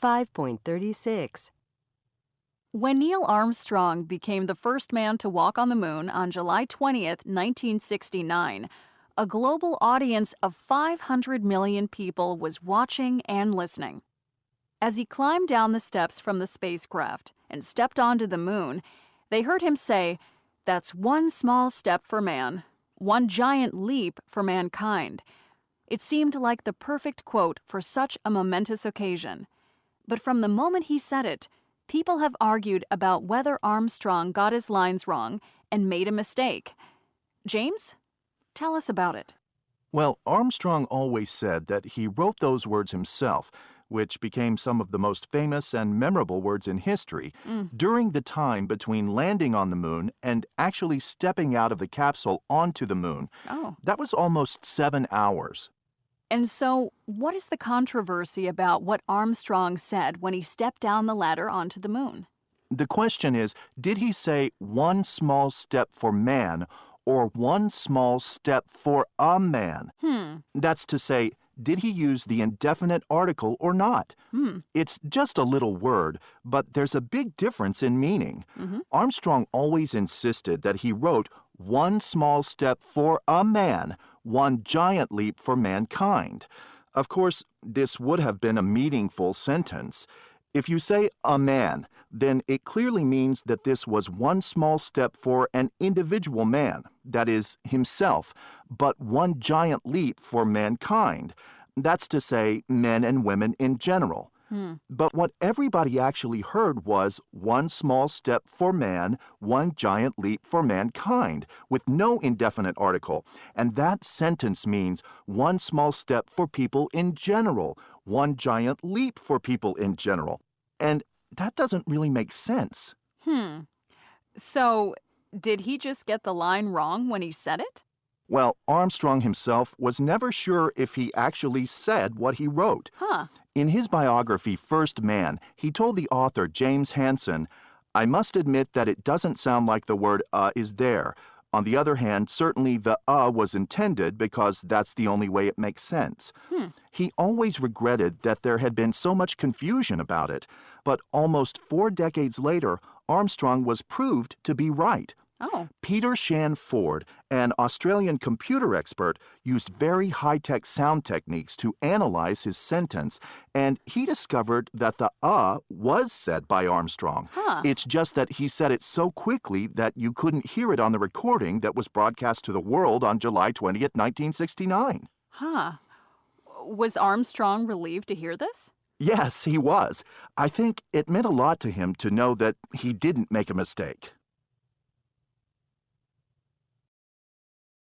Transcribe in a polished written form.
5.36. When Neil Armstrong became the first man to walk on the moon on July 20th, 1969, a global audience of 500 million people was watching and listening. As he climbed down the steps from the spacecraft and stepped onto the moon, they heard him say, "That's one small step for man, one giant leap for mankind." It seemed like the perfect quote for such a momentous occasion. But from the moment he said it, people have argued about whether Armstrong got his lines wrong and made a mistake. James, tell us about it. Well, Armstrong always said that he wrote those words himself, which became some of the most famous and memorable words in history, during the time between landing on the moon and actually stepping out of the capsule onto the moon. Oh. That was almost 7 hours. And so, what is the controversy about what Armstrong said when he stepped down the ladder onto the moon? The question is, did he say one small step for man or one small step for a man? That's to say, did he use the indefinite article or not? It's just a little word, but there's a big difference in meaning. Armstrong always insisted that he wrote one small step for a man, one giant leap for mankind. Of course, this would have been a meaningful sentence. If you say a man, then it clearly means that this was one small step for an individual man, that is, himself, but one giant leap for mankind. That's to say, men and women in general. But what everybody actually heard was one small step for man, one giant leap for mankind, with no indefinite article. And that sentence means one small step for people in general, one giant leap for people in general. And that doesn't really make sense. So, did he just get the line wrong when he said it? Well, Armstrong himself was never sure if he actually said what he wrote. In his biography, First Man, he told the author, James Hansen, "I must admit that it doesn't sound like the word is there. On the other hand, certainly the was intended because that's the only way it makes sense." He always regretted that there had been so much confusion about it, but almost 4 decades later, Armstrong was proved to be right. Oh. Peter Shan Ford, an Australian computer expert, used very high-tech sound techniques to analyze his sentence, and he discovered that the was said by Armstrong. It's just that he said it so quickly that you couldn't hear it on the recording that was broadcast to the world on July 20th, 1969. Was Armstrong relieved to hear this? Yes, he was. I think it meant a lot to him to know that he didn't make a mistake.